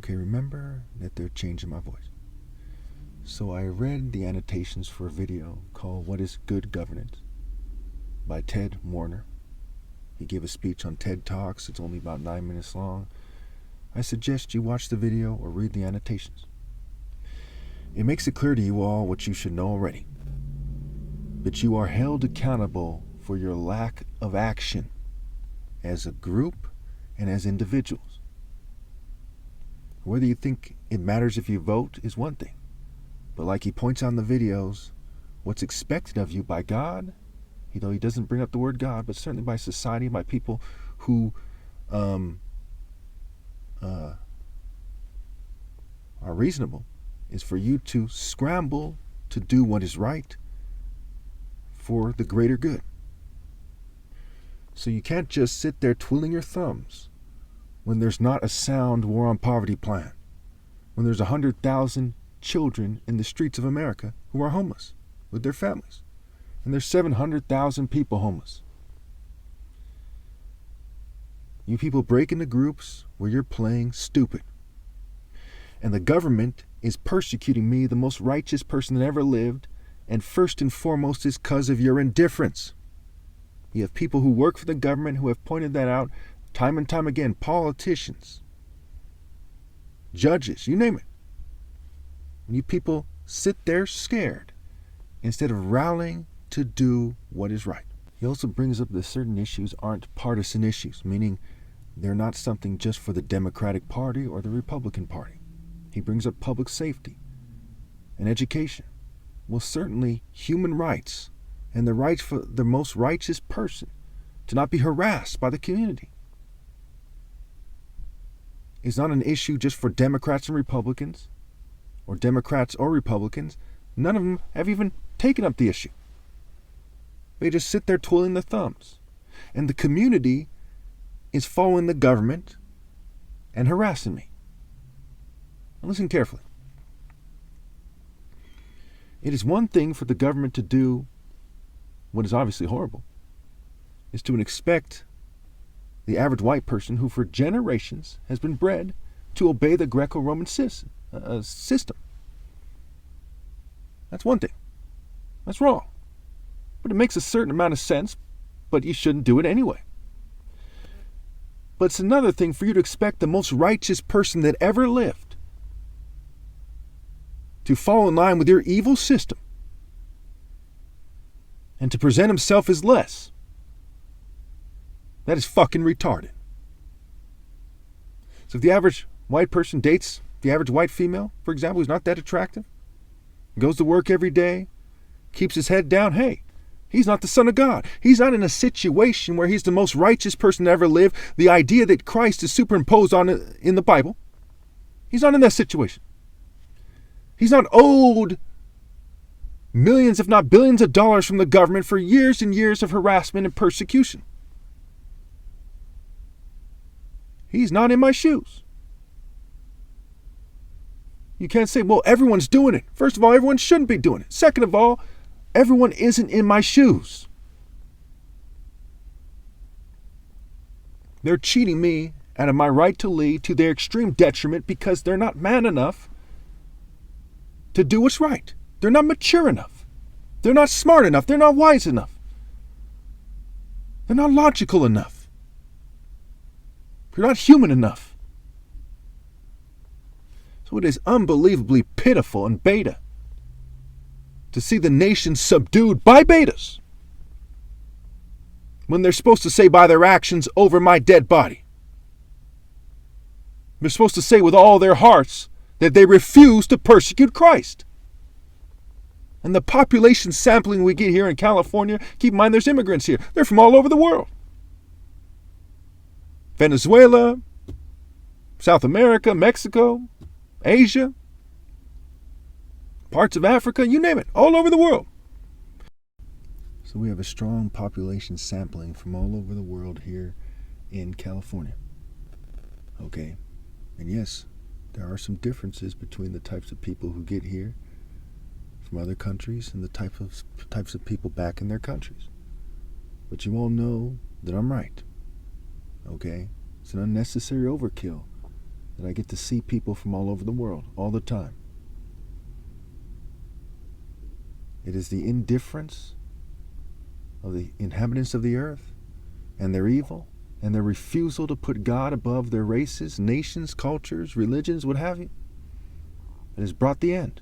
Okay, remember that they're changing my voice. So I read the annotations for a video called What is Good Governance by Ted Warner. He gave a speech on TED Talks. It's only about 9 minutes long. I suggest you watch the video or read the annotations. It makes it clear to you all what you should know already. That you are held accountable for your lack of action as a group and as individuals. Whether you think it matters if you vote is one thing. But like he points out in the videos, what's expected of you by God, though he doesn't bring up the word God, but certainly by society, by people who are reasonable, is for you to scramble to do what is right for the greater good. So you can't just sit there twiddling your thumbs when there's not a sound war on poverty plan, when there's 100,000 children in the streets of America who are homeless with their families, and there's 700,000 people homeless. You people break into groups where you're playing stupid. And the government is persecuting me, the most righteous person that ever lived, and first and foremost is because of your indifference. You have people who work for the government who have pointed that out time and time again. Politicians, judges, you name it. You people sit there scared instead of rallying to do what is right. He also brings up that certain issues aren't partisan issues, meaning they're not something just for the Democratic Party or the Republican Party. He brings up public safety and education. Well, certainly human rights and the rights for the most righteous person to not be harassed by the community is not an issue just for Democrats and Republicans, or Democrats or Republicans. None of them have even taken up the issue. They just sit there twiddling their thumbs. And the community is following the government and harassing me. Now listen carefully. It is one thing for the government to do what is obviously horrible, is to expect the average white person who for generations has been bred to obey the Greco-Roman system. That's one thing. That's wrong. But it makes a certain amount of sense, but you shouldn't do it anyway. But it's another thing for you to expect the most righteous person that ever lived to fall in line with your evil system and to present himself as less. That is fucking retarded. So if the average white person dates the average white female, for example, who's not that attractive, goes to work every day, keeps his head down, hey, he's not the Son of God. He's not in a situation where he's the most righteous person to ever live. The idea that Christ is superimposed on it in the Bible, he's not in that situation. He's not owed millions, if not billions of dollars from the government for years and years of harassment and persecution. He's not in my shoes. You can't say, well, everyone's doing it. First of all, everyone shouldn't be doing it. Second of all, everyone isn't in my shoes. They're cheating me out of my right to lead to their extreme detriment because they're not man enough to do what's right. They're not mature enough. They're not smart enough. They're not wise enough. They're not logical enough. They're not human enough. So it is unbelievably pitiful and beta to see the nation subdued by betas when they're supposed to say by their actions over my dead body. They're supposed to say with all their hearts that they refuse to persecute Christ. And the population sampling we get here in California, keep in mind there's immigrants here. They're from all over the world. Venezuela, South America, Mexico, Asia, parts of Africa, you name it, all over the world. So we have a strong population sampling from all over the world here in California. Okay, and yes, there are some differences between the types of people who get here from other countries and the types of people back in their countries. But you all know that I'm right. Okay? It's an unnecessary overkill that I get to see people from all over the world all the time. It is the indifference of the inhabitants of the earth and their evil and their refusal to put God above their races, nations, cultures, religions, what have you, that has brought the end.